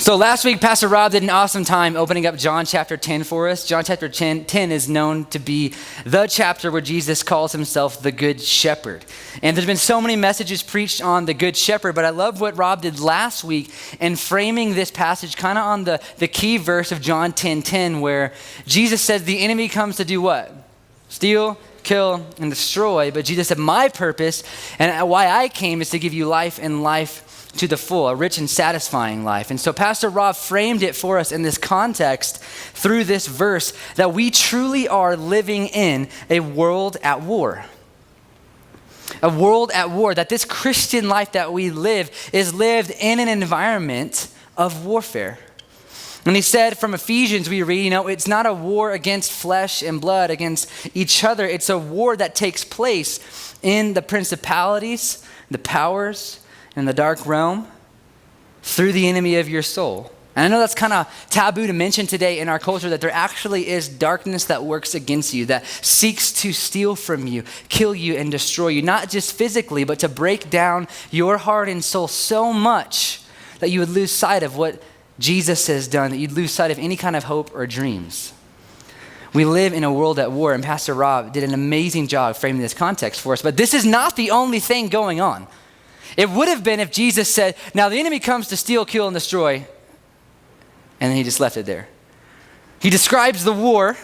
So last week, Pastor Rob did an awesome time opening up John chapter 10 for us. John chapter 10 is known to be the chapter where Jesus calls himself the Good Shepherd. And there's been so many messages preached on the Good Shepherd, but I love what Rob did last week in framing this passage kind of on the key verse of John 10:10, where Jesus says the enemy comes to do what? Steal, kill, and destroy. But Jesus said, my purpose and why I came is to give you life and life to the full, a rich and satisfying life. And so Pastor Rob framed it for us in this context through this verse that we truly are living in a world at war. A world at war, that this Christian life that we live is lived in an environment of warfare. And he said from Ephesians, we read, it's not a war against flesh and blood, against each other. It's a war that takes place in the principalities, the powers, and the dark realm through the enemy of your soul. And I know that's kind of taboo to mention today in our culture, that there actually is darkness that works against you, that seeks to steal from you, kill you, and destroy you, not just physically, but to break down your heart and soul so much that you would lose sight of what Jesus has done, that you'd lose sight of any kind of hope or dreams. We live in a world at war, and Pastor Rob did an amazing job framing this context for us, but this is not the only thing going on. It would have been if Jesus said, now the enemy comes to steal, kill, and destroy, and then he just left it there. He describes the war,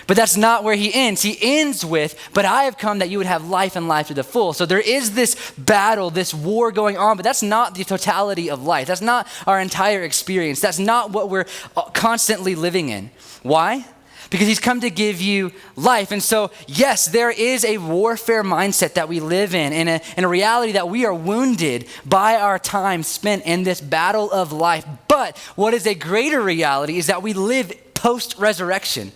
but that's not where he ends. He ends with, but I have come that you would have life and life to the full. So there is this battle, this war going on, but that's not the totality of life. That's not our entire experience. That's not what we're constantly living in. Why? Because he's come to give you life. And so, yes, there is a warfare mindset that we live in, and a reality that we are wounded by our time spent in this battle of life. But what is a greater reality is that we live post-resurrection.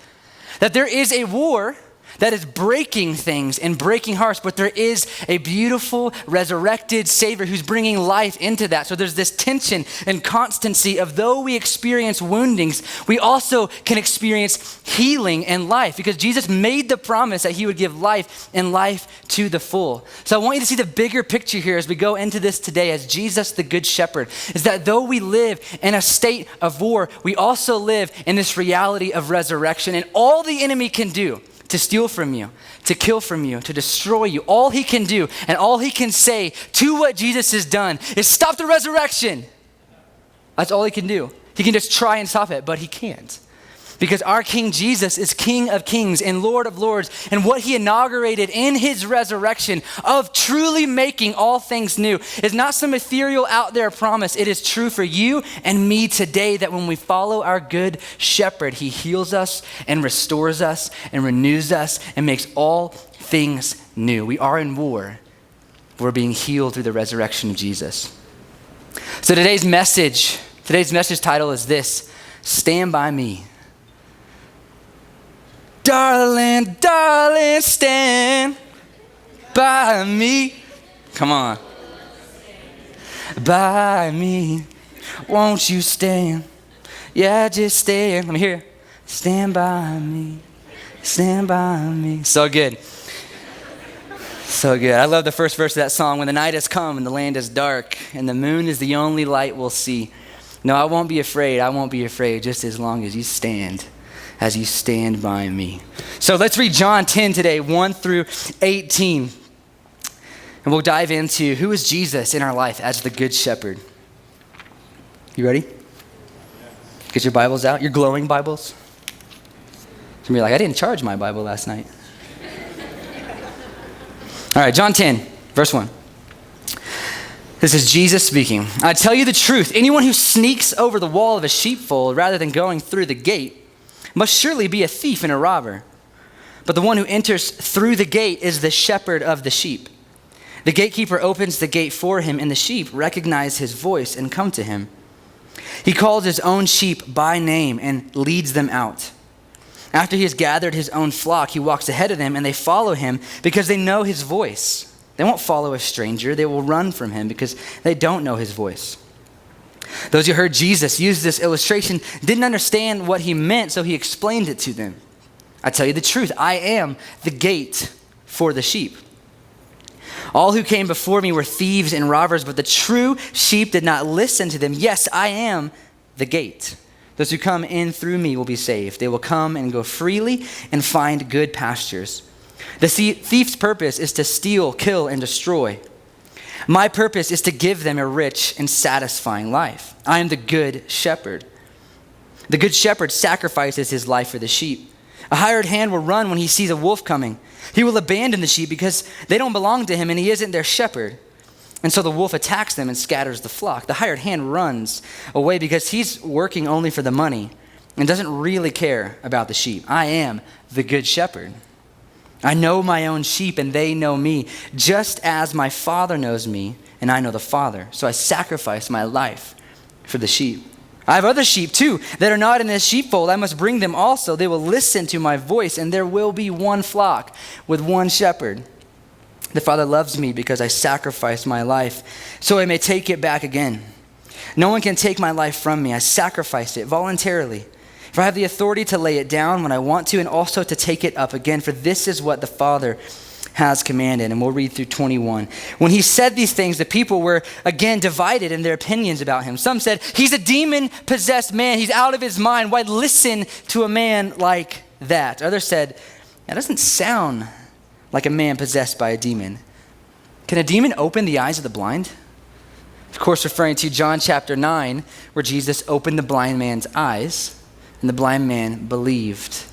That there is a war that is breaking things and breaking hearts, but there is a beautiful resurrected Savior who's bringing life into that. So there's this tension and constancy of, though we experience woundings, we also can experience healing and life, because Jesus made the promise that he would give life and life to the full. So I want you to see the bigger picture here as we go into this today as Jesus the Good Shepherd, is that though we live in a state of war, we also live in this reality of resurrection. And all the enemy can do to steal from you, to kill from you, to destroy you, all he can do and all he can say to what Jesus has done is stop the resurrection. That's all he can do. He can just try and stop it, but he can't. Because our King Jesus is King of Kings and Lord of Lords. And what he inaugurated in his resurrection of truly making all things new is not some ethereal out there promise. It is true for you and me today, that when we follow our Good Shepherd, he heals us and restores us and renews us and makes all things new. We are in war. We're being healed through the resurrection of Jesus. So today's message title is this: Stand by Me. Darling, darling, stand by me. Come on. By me. Won't you stand? Yeah, just stand. Let me hear you. Stand by me. Stand by me. So good. So good. I love the first verse of that song. When the night has come and the land is dark and the moon is the only light we'll see. No, I won't be afraid. I won't be afraid just as long as you stand by me. So let's read John 10 today, 1 through 18. And we'll dive into who is Jesus in our life as the Good Shepherd. You ready? Get your Bibles out, your glowing Bibles. Some of you are like, I didn't charge my Bible last night. All right, John 10, verse 1. This is Jesus speaking. I tell you the truth, anyone who sneaks over the wall of a sheepfold rather than going through the gate must surely be a thief and a robber. But the one who enters through the gate is the shepherd of the sheep. The gatekeeper opens the gate for him, and the sheep recognize his voice and come to him. He calls his own sheep by name and leads them out. After he has gathered his own flock, he walks ahead of them, and they follow him because they know his voice. They won't follow a stranger. They will run from him because they don't know his voice. Those who heard Jesus use this illustration didn't understand what he meant, so he explained it to them. I tell you the truth, I am the gate for the sheep. All who came before me were thieves and robbers, but the true sheep did not listen to them. Yes, I am the gate. Those who come in through me will be saved. They will come and go freely and find good pastures. The thief's purpose is to steal, kill, and destroy. My purpose is to give them a rich and satisfying life. I am the good shepherd. The good shepherd sacrifices his life for the sheep. A hired hand will run when he sees a wolf coming. He will abandon the sheep because they don't belong to him and he isn't their shepherd. And so the wolf attacks them and scatters the flock. The hired hand runs away because he's working only for the money and doesn't really care about the sheep. I am the good shepherd. I know my own sheep and they know me, just as my Father knows me and I know the Father. So I sacrifice my life for the sheep. I have other sheep too that are not in this sheepfold. I must bring them also. They will listen to my voice, and there will be one flock with one shepherd. The Father loves me because I sacrificed my life so I may take it back again. No one can take my life from me. I sacrificed it voluntarily. For I have the authority to lay it down when I want to and also to take it up again. For this is what the Father has commanded. And we'll read through 21. When he said these things, the people were again divided in their opinions about him. Some said, he's a demon-possessed man. He's out of his mind. Why listen to a man like that? Others said, that doesn't sound like a man possessed by a demon. Can a demon open the eyes of the blind? Of course, referring to John chapter 9, where Jesus opened the blind man's eyes, and the blind man believed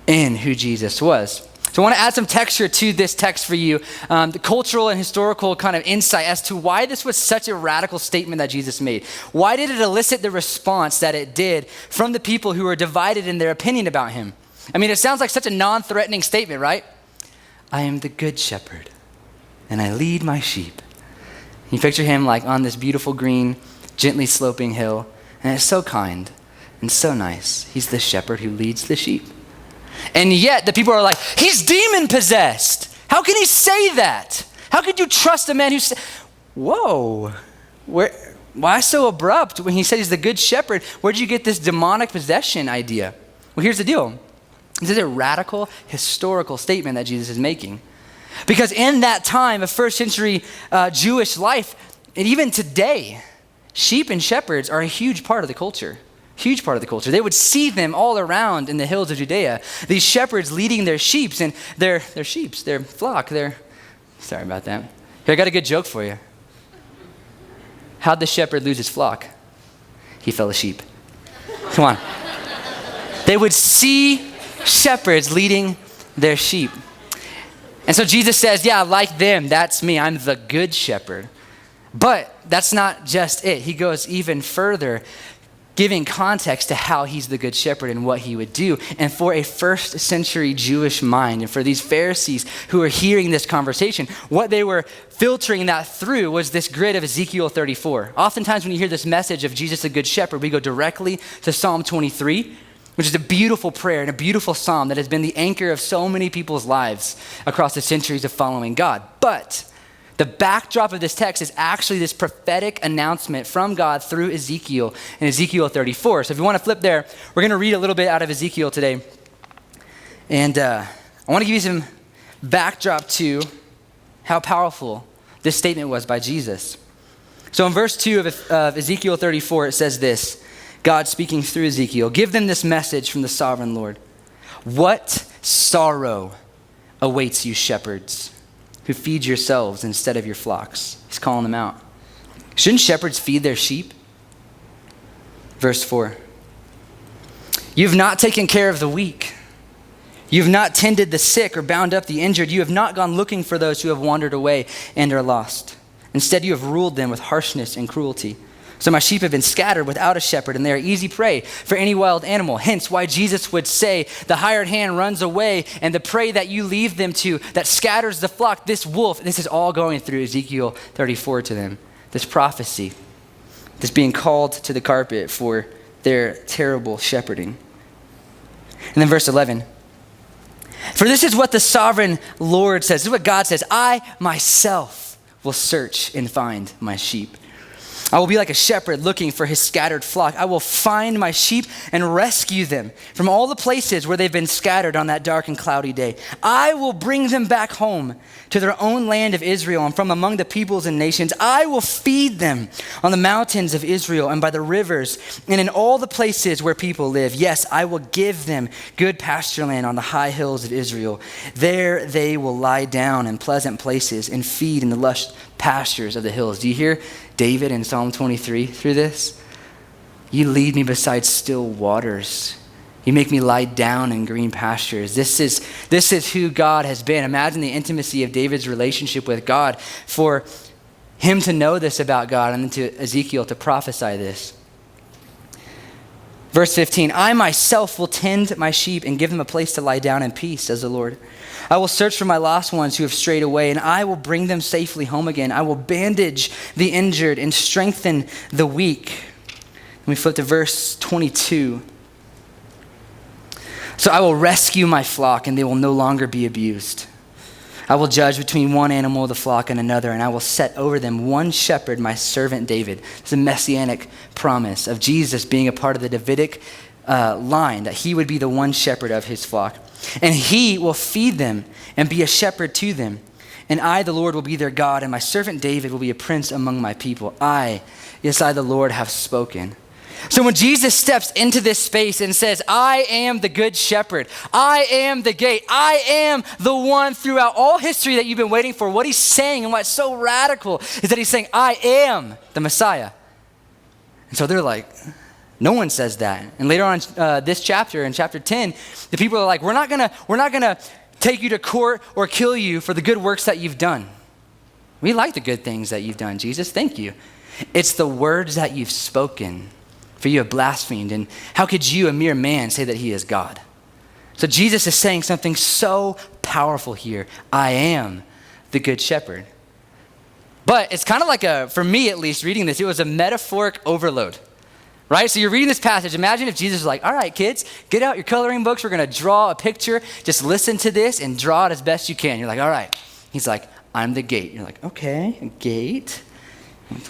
in who Jesus was. So I want to add some texture to this text for you, the cultural and historical kind of insight as to why this was such a radical statement that Jesus made. Why did it elicit the response that it did from the people who were divided in their opinion about him? I mean, it sounds like such a non-threatening statement, right? I am the good shepherd, and I lead my sheep. You picture him like on this beautiful green, gently sloping hill, and it's so kind and so nice. He's the shepherd who leads the sheep. And yet the people are like, he's demon possessed. How can he say that? How could you trust a man who said, whoa, why so abrupt when he said he's the good shepherd? Where did you get this demonic possession idea? Well, here's the deal. This is a radical historical statement that Jesus is making. Because in that time of first century Jewish life, and even today, sheep and shepherds are a huge part of the culture. Huge part of the culture. They would see them all around in the hills of Judea. These shepherds leading their sheep and their flock. Sorry about that. Here, I got a good joke for you. How'd the shepherd lose his flock? He fell asleep. Come on. They would see shepherds leading their sheep. And so Jesus says, yeah, like them, that's me. I'm the good shepherd. But that's not just it. He goes even further, giving context to how he's the good shepherd and what he would do. And for a first century Jewish mind, and for these Pharisees who are hearing this conversation, what they were filtering that through was this grid of Ezekiel 34. Oftentimes when you hear this message of Jesus the good shepherd, we go directly to Psalm 23, which is a beautiful prayer and a beautiful psalm that has been the anchor of so many people's lives across the centuries of following God. But the backdrop of this text is actually this prophetic announcement from God through Ezekiel in Ezekiel 34. So if you want to flip there, we're going to read a little bit out of Ezekiel today. And I want to give you some backdrop to how powerful this statement was by Jesus. So in verse 2 of Ezekiel 34, it says this, God speaking through Ezekiel, give them this message from the sovereign Lord. What sorrow awaits you, shepherds, who feed yourselves instead of your flocks? He's calling them out. Shouldn't shepherds feed their sheep? Verse 4. You've not taken care of the weak. You've not tended the sick or bound up the injured. You have not gone looking for those who have wandered away and are lost. Instead, you have ruled them with harshness and cruelty. So my sheep have been scattered without a shepherd, and they are easy prey for any wild animal. Hence why Jesus would say, the hired hand runs away, and the prey that you leave them to, that scatters the flock, this wolf, this is all going through Ezekiel 34 to them. This prophecy, this being called to the carpet for their terrible shepherding. And then verse 11. For this is what the sovereign Lord says. This is what God says. I myself will search and find my sheep. I will be like a shepherd looking for his scattered flock. I will find my sheep and rescue them from all the places where they've been scattered on that dark and cloudy day. I will bring them back home to their own land of Israel and from among the peoples and nations. I will feed them on the mountains of Israel and by the rivers and in all the places where people live. Yes, I will give them good pasture land on the high hills of Israel. There they will lie down in pleasant places and feed in the lush pastures of the hills. Do you hear David in Psalm 23 through this? You lead me beside still waters. You make me lie down in green pastures. This is who God has been. Imagine the intimacy of David's relationship with God, for him to know this about God and then to Ezekiel to prophesy this. Verse 15, I myself will tend my sheep and give them a place to lie down in peace, says the Lord. I will search for my lost ones who have strayed away, and I will bring them safely home again. I will bandage the injured and strengthen the weak. Let me flip to verse 22. So I will rescue my flock, and they will no longer be abused. I will judge between one animal of the flock and another, and I will set over them one shepherd, my servant David. It's a messianic promise of Jesus being a part of the Davidic line, that he would be the one shepherd of his flock. And he will feed them and be a shepherd to them. And I, the Lord, will be their God, and my servant David will be a prince among my people. I, the Lord, have spoken. So when Jesus steps into this space and says, I am the good shepherd, I am the gate, I am the one throughout all history that you've been waiting for, what he's saying and what's so radical is that he's saying, I am the Messiah. And so they're like, no one says that. And later on this chapter, in chapter 10, the people are like, we're not gonna take you to court or kill you for the good works that you've done. We like the good things that you've done, Jesus. Thank you. It's the words that you've spoken, for you have blasphemed. And how could you, a mere man, say that he is God? So Jesus is saying something so powerful here. I am the good shepherd. But it's kind of like for me at least, reading this, it was a metaphoric overload. Right? So you're reading this passage. Imagine if Jesus was like, all right, kids, get out your coloring books. We're going to draw a picture. Just listen to this and draw it as best you can. You're like, all right. He's like, I'm the gate. You're like, okay, a gate.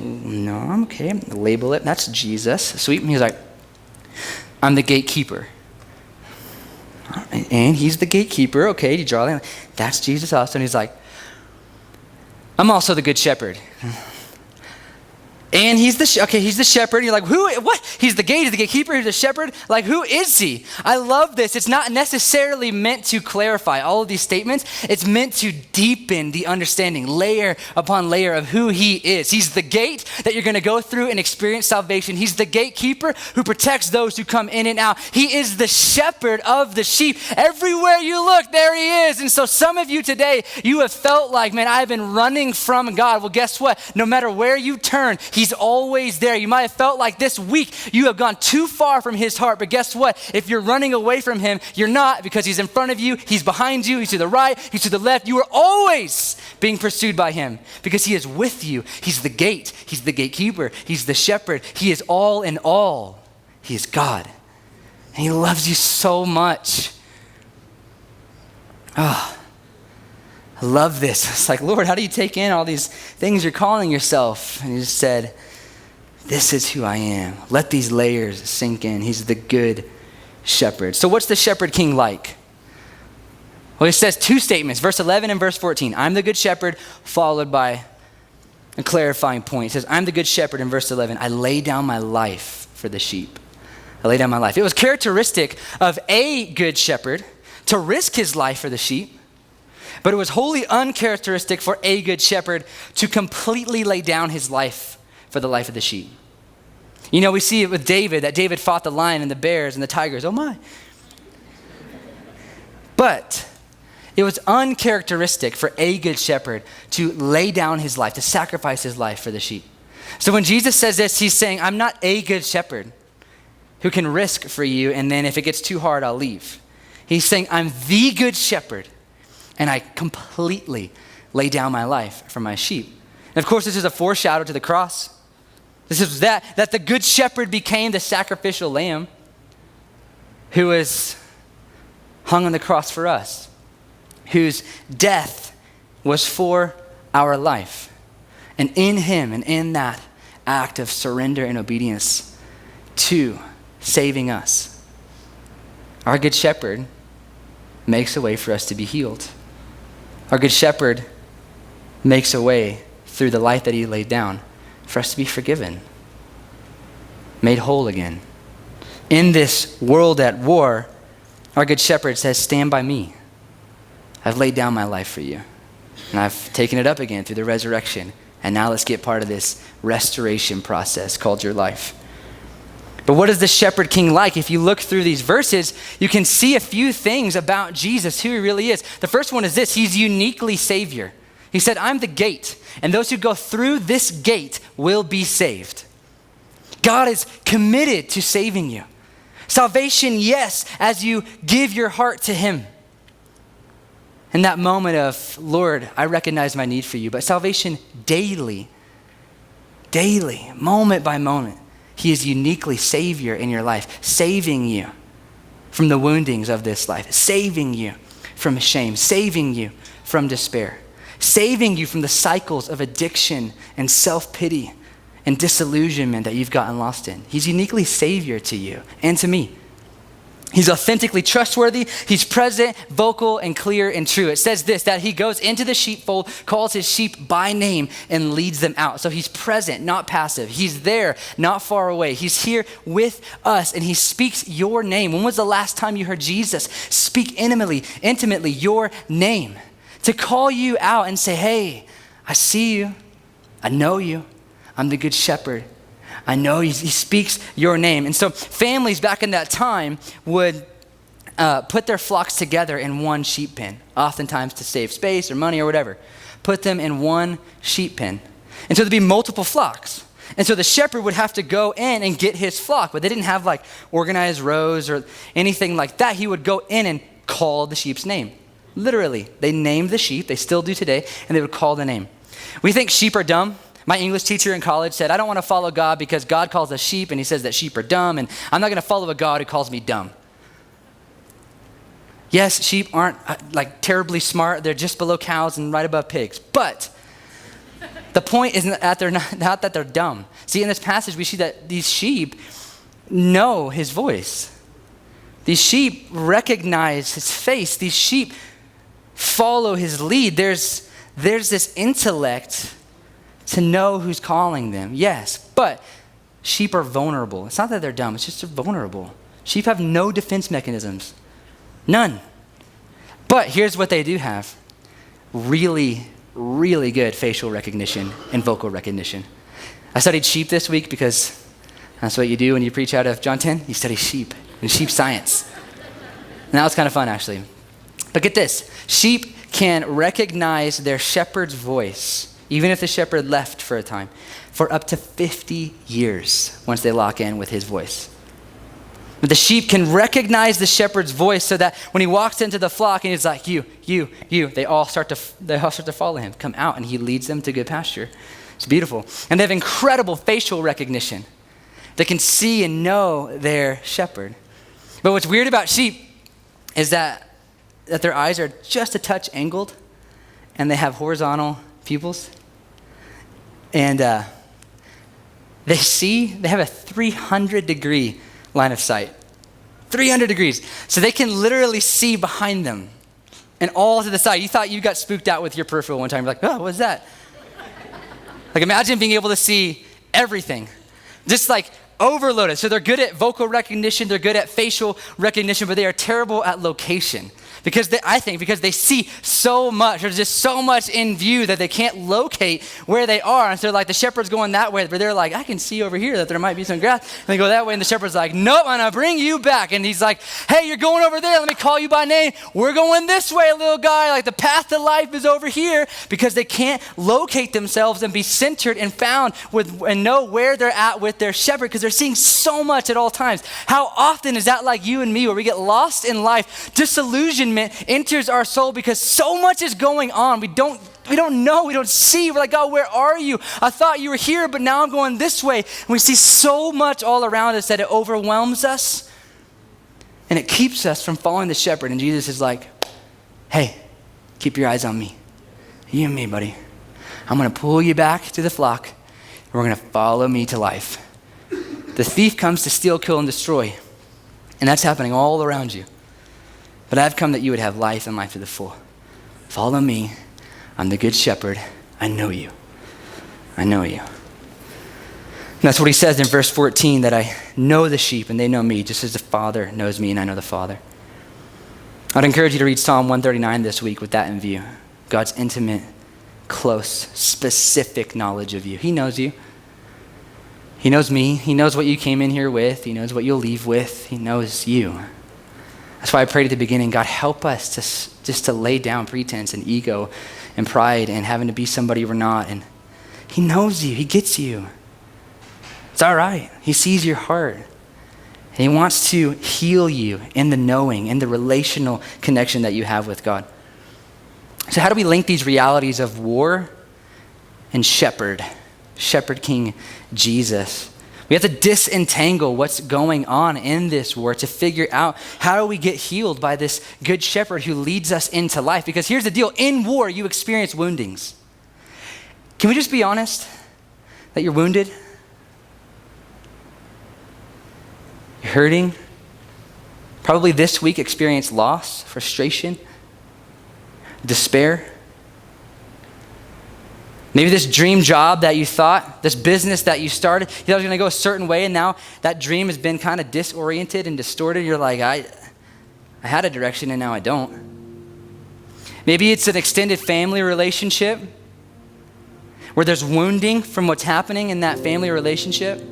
No, okay. Label it. That's Jesus. Sweet. And he's like, I'm the gatekeeper. And he's the gatekeeper. Okay, you draw that. That's Jesus also. And he's like, I'm also the good shepherd. And he's the shepherd. You're like, who? What? He's the gate. He's the gatekeeper. He's the shepherd. Like, who is he? I love this. It's not necessarily meant to clarify all of these statements. It's meant to deepen the understanding, layer upon layer of who he is. He's the gate that you're going to go through and experience salvation. He's the gatekeeper who protects those who come in and out. He is the shepherd of the sheep. Everywhere you look, there he is. And so some of you today, you have felt like, man, I've been running from God. Well, guess what? No matter where you turn, he's always there. You might have felt like this week you have gone too far from his heart, but guess what? If you're running away from him, you're not, because he's in front of you, he's behind you, he's to the right, he's to the left. You are always being pursued by him because he is with you. He's the gate, he's the gatekeeper, he's the shepherd, he is all in all. He is God, and he loves you so much. Oh, I love this. It's like, Lord, how do you take in all these things you're calling yourself? And he just said, this is who I am. Let these layers sink in. He's the good shepherd. So what's the shepherd king like? Well, he says two statements, verse 11 and verse 14. I'm the good shepherd, followed by a clarifying point. He says, I'm the good shepherd in verse 11. I lay down my life for the sheep. I lay down my life. It was characteristic of a good shepherd to risk his life for the sheep. But it was wholly uncharacteristic for a good shepherd to completely lay down his life for the life of the sheep. You know, we see it with David, that David fought the lion and the bears and the tigers. Oh my. But it was uncharacteristic for a good shepherd to lay down his life, to sacrifice his life for the sheep. So when Jesus says this, he's saying, I'm not a good shepherd who can risk for you, and then if it gets too hard, I'll leave. He's saying, I'm the good shepherd, and I completely lay down my life for my sheep. And of course, this is a foreshadow to the cross. This is that the good shepherd became the sacrificial lamb who was hung on the cross for us, whose death was for our life. And in him and in that, act of surrender and obedience to saving us. Our good shepherd makes a way for us to be healed. Our good shepherd makes a way through the life that he laid down for us to be forgiven, made whole again. In this world at war, our good shepherd says, stand by me. I've laid down my life for you. And I've taken it up again through the resurrection. And now let's get part of this restoration process called your life. But what is the shepherd king like? If you look through these verses, you can see a few things about Jesus, who he really is. The first one is this: he's uniquely Savior. He said, I'm the gate, and those who go through this gate will be saved. God is committed to saving you. Salvation, yes, as you give your heart to him. In that moment of, Lord, I recognize my need for you, but salvation daily, moment by moment. He is uniquely Savior in your life, saving you from the woundings of this life, saving you from shame, saving you from despair, saving you from the cycles of addiction and self-pity and disillusionment that you've gotten lost in. He's uniquely Savior to you and to me. He's authentically trustworthy. He's present, vocal, and clear and true. It says this, that he goes into the sheepfold, calls his sheep by name, and leads them out. So he's present, not passive. He's there, not far away. He's here with us, and he speaks your name. When was the last time you heard Jesus speak intimately your name? To call you out and say, hey, I see you. I know you. I'm the good shepherd. I know he speaks your name. And so families back in that time would put their flocks together in one sheep pen, oftentimes to save space or money or whatever. Put them in one sheep pen. And so there'd be multiple flocks. And so the shepherd would have to go in and get his flock, but they didn't have like organized rows or anything like that. He would go in and call the sheep's name. Literally, they named the sheep, they still do today, and they would call the name. We think sheep are dumb. My English teacher in college said, I don't want to follow God because God calls us sheep and he says that sheep are dumb, and I'm not going to follow a God who calls me dumb. Yes, sheep aren't like terribly smart. They're just below cows and right above pigs. But the point isn't that they're not that they're dumb. See, in this passage, we see that these sheep know his voice. These sheep recognize his face. These sheep follow his lead. There's this intellect to know who's calling them, yes, but sheep are vulnerable. It's not that they're dumb, it's just they're vulnerable. Sheep have no defense mechanisms, none. But here's what they do have: really, really good facial recognition and vocal recognition. I studied sheep this week because that's what you do when you preach out of John 10. You study sheep and sheep science. And that was kind of fun, actually. But get this, sheep can recognize their shepherd's voice, even if the shepherd left for a time, for up to 50 years once they lock in with his voice. But the sheep can recognize the shepherd's voice so that when he walks into the flock and he's like, you, they all start to follow him, come out, and he leads them to good pasture. It's beautiful. And they have incredible facial recognition. They can see and know their shepherd. But what's weird about sheep is that their eyes are just a touch angled and they have horizontal pupils, and they have a 300-degree line of sight. 300 degrees. So they can literally see behind them and all to the side. You thought you got spooked out with your peripheral one time. You're like, oh, what's that? Like, imagine being able to see everything. Just like overloaded. So they're good at vocal recognition, they're good at facial recognition, but they are terrible at location. Because they see so much, there's just so much in view that they can't locate where they are. And so like the shepherd's going that way, but they're like, I can see over here that there might be some grass. And they go that way, and the shepherd's like, nope, I'm gonna bring you back. And he's like, hey, you're going over there, let me call you by name. We're going this way, little guy. Like the path to life is over here, because they can't locate themselves and be centered and found with and know where they're at with their shepherd, because they're seeing so much at all times. How often is that like you and me, where we get lost in life, disillusionment enters our soul because so much is going on. We don't know, we don't see. We're like, God, where are you? I thought you were here, but now I'm going this way. And we see so much all around us that it overwhelms us and it keeps us from following the shepherd. And Jesus is like, hey, keep your eyes on me. You and me, buddy. I'm going to pull you back to the flock. we're going to follow me to life. The thief comes to steal, kill, and destroy. And that's happening all around you. But I've come that you would have life and life to the full. Follow me. I'm the good shepherd. I know you. I know you. And that's what he says in verse 14, that I know the sheep and they know me, just as the Father knows me and I know the Father. I'd encourage you to read Psalm 139 this week with that in view. God's intimate, close, specific knowledge of you. He knows you. He knows me. He knows what you came in here with. He knows what you'll leave with. He knows you. That's why I prayed at the beginning, God, help us to lay down pretense and ego and pride and having to be somebody we're not. And he knows you. He gets you. It's all right. He sees your heart. And he wants to heal you in the knowing, in the relational connection that you have with God. So how do we link these realities of war and shepherd King Jesus? We have to disentangle what's going on in this war to figure out how do we get healed by this good shepherd who leads us into life. Because here's the deal. In war, you experience woundings. Can we just be honest that you're wounded? You're hurting. Probably this week experienced loss, frustration, despair. Maybe this dream job that you thought, this business that you started, you thought it was going to go a certain way, and now that dream has been kind of disoriented and distorted. You're like, I had a direction and now I don't. Maybe it's an extended family relationship where there's wounding from what's happening in that family relationship.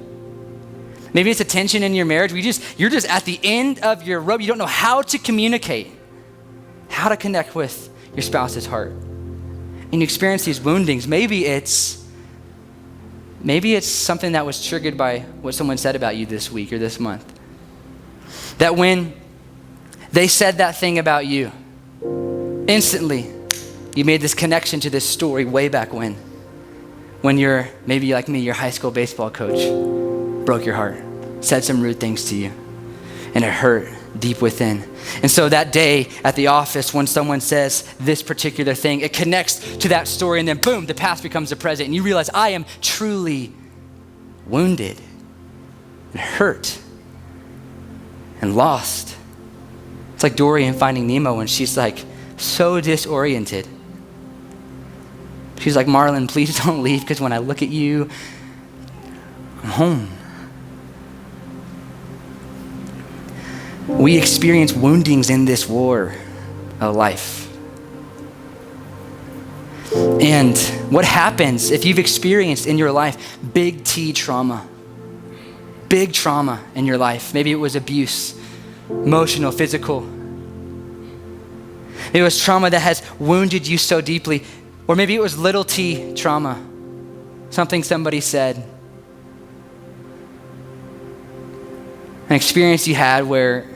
Maybe it's a tension in your marriage where you're just at the end of your rope. You don't know how to communicate, how to connect with your spouse's heart. And you experience these woundings. Maybe it's something that was triggered by what someone said about you this week or this month. That when they said that thing about you, instantly you made this connection to this story way back when you're, maybe like me, your high school baseball coach broke your heart, said some rude things to you, and it hurt deep within. And so that day at the office, when someone says this particular thing, it connects to that story, and then boom, the past becomes the present, and you realize I am truly wounded and hurt and lost. It's like Dory in Finding Nemo when she's like so disoriented. She's like, Marlin, please don't leave, because when I look at you, I'm home. We experience woundings in this war of life. And what happens if you've experienced in your life big T trauma in your life? Maybe it was abuse, emotional, physical. Maybe it was trauma that has wounded you so deeply. Or maybe it was little t trauma, something somebody said. An experience you had where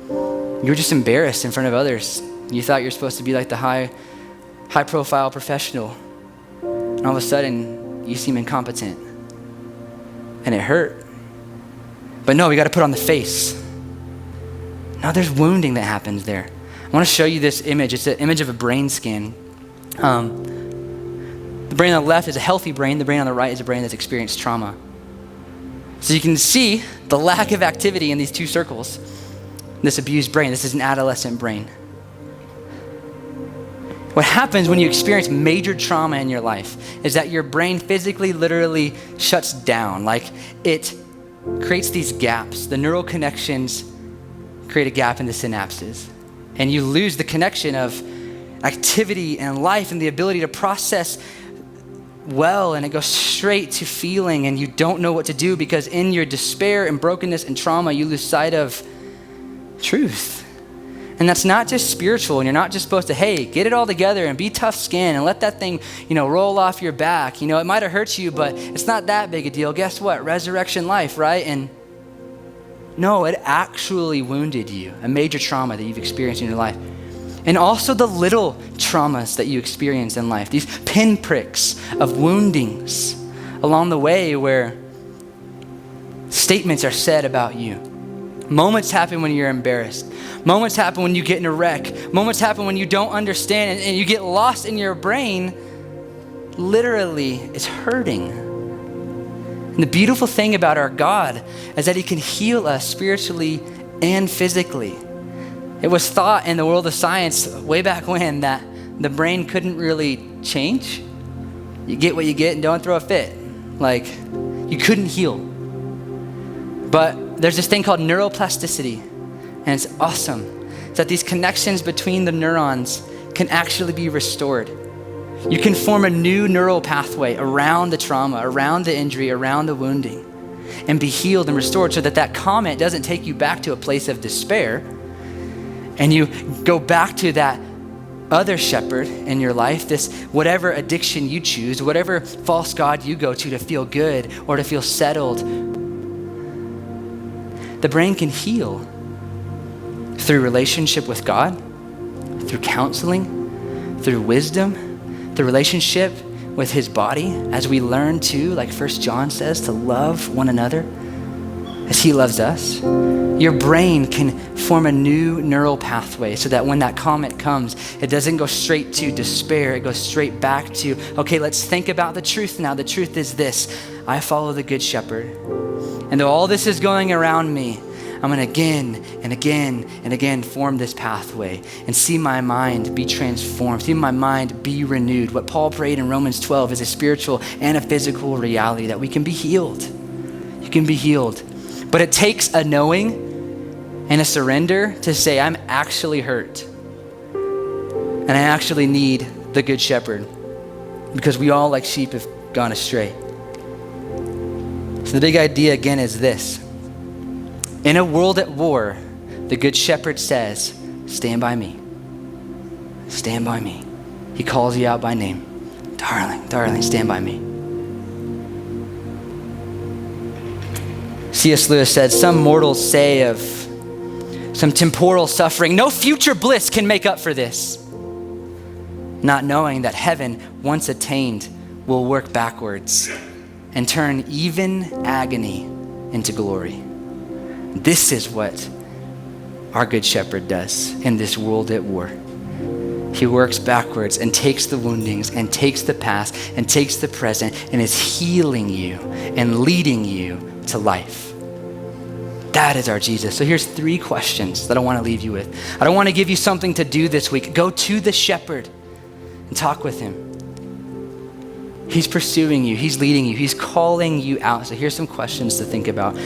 you were just embarrassed in front of others. You thought you were supposed to be like the high profile professional. And all of a sudden, you seem incompetent. And it hurt. But no, we got to put on the face. Now there's wounding that happens there. I want to show you this image. It's an image of a brain scan. The brain on the left is a healthy brain. The brain on the right is a brain that's experienced trauma. So you can see the lack of activity in these two circles. This abused brain. This is an adolescent brain. What happens when you experience major trauma in your life is that your brain physically, literally shuts down. Like it creates these gaps. The neural connections create a gap in the synapses. And you lose the connection of activity and life and the ability to process well, and it goes straight to feeling, and you don't know what to do because in your despair and brokenness and trauma, you lose sight of truth. And that's not just spiritual, and you're not just supposed to, hey, get it all together and be tough skin and let that thing, roll off your back. It might have hurt you, but it's not that big a deal. Guess what? Resurrection life, right? And no, it actually wounded you, a major trauma that you've experienced in your life. And also the little traumas that you experience in life, these pinpricks of woundings along the way where statements are said about you. Moments happen when you're embarrassed. Moments happen when you get in a wreck. Moments happen when you don't understand and you get lost in your brain. Literally, it's hurting. And the beautiful thing about our God is that he can heal us spiritually and physically. It was thought in the world of science way back when that the brain couldn't really change. You get what you get and don't throw a fit. Like, you couldn't heal. But there's this thing called neuroplasticity, and it's awesome. It's that these connections between the neurons can actually be restored. You can form a new neural pathway around the trauma, around the injury, around the wounding, and be healed and restored so that comment doesn't take you back to a place of despair, and you go back to that other shepherd in your life, this whatever addiction you choose, whatever false god you go to feel good or to feel settled. The brain can heal through relationship with God, through counseling, through wisdom, the relationship with his body, as we learn to, like 1 John says, to love one another as he loves us. Your brain can form a new neural pathway so that when that comment comes, it doesn't go straight to despair. It goes straight back to, okay, let's think about the truth now. The truth is this: I follow the Good Shepherd. And though all this is going around me, I'm gonna again and again and again form this pathway and see my mind be transformed, see my mind be renewed. What Paul prayed in Romans 12 is a spiritual and a physical reality that we can be healed. You can be healed. But it takes a knowing and a surrender to say, I'm actually hurt. And I actually need the Good Shepherd, because we all, like sheep, have gone astray. So the big idea again is this. In a world at war, the Good Shepherd says, stand by me. Stand by me. He calls you out by name. Darling, darling, stand by me. C.S. Lewis said, some mortals say of some temporal suffering, no future bliss can make up for this. Not knowing that heaven, once attained, will work backwards and turn even agony into glory. This is what our Good Shepherd does in this world at war. He works backwards and takes the woundings and takes the past and takes the present and is healing you and leading you to life. That is our Jesus. So here's 3 questions that I want to leave you with. I don't want to give you something to do this week. Go to the shepherd and talk with him. He's pursuing you. He's leading you. He's calling you out. So here's some questions to think about.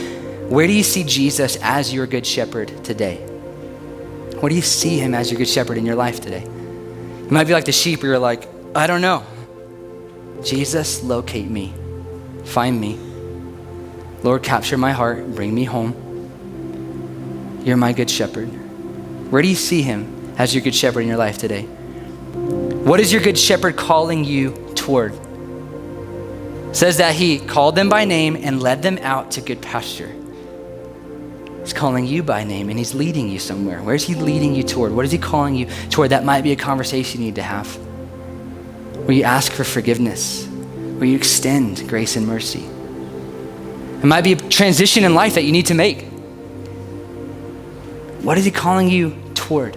Where do you see Jesus as your Good Shepherd today? Where do you see him as your Good Shepherd in your life today? You might be like the sheep where you're like, I don't know. Jesus, locate me. Find me. Lord, capture my heart. Bring me home. You're my Good Shepherd. Where do you see him as your Good Shepherd in your life today? What is your Good Shepherd calling you toward? It says that he called them by name and led them out to good pasture. He's calling you by name and he's leading you somewhere. Where's he leading you toward? What is he calling you toward? That might be a conversation you need to have, where you ask for forgiveness, where you extend grace and mercy. It might be a transition in life that you need to make. What is he calling you toward?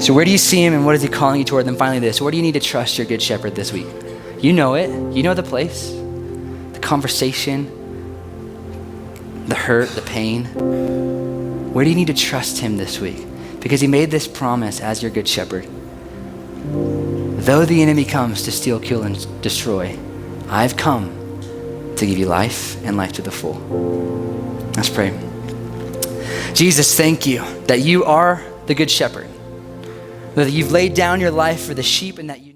So where do you see him and what is he calling you toward? Then finally this, where do you need to trust your Good Shepherd this week? You know it. You know the place, the conversation, the hurt, the pain. Where do you need to trust him this week? Because he made this promise as your Good Shepherd. Though the enemy comes to steal, kill, and destroy, I've come to give you life and life to the full. Let's pray. Jesus, thank you that you are the Good Shepherd, that you've laid down your life for the sheep and that you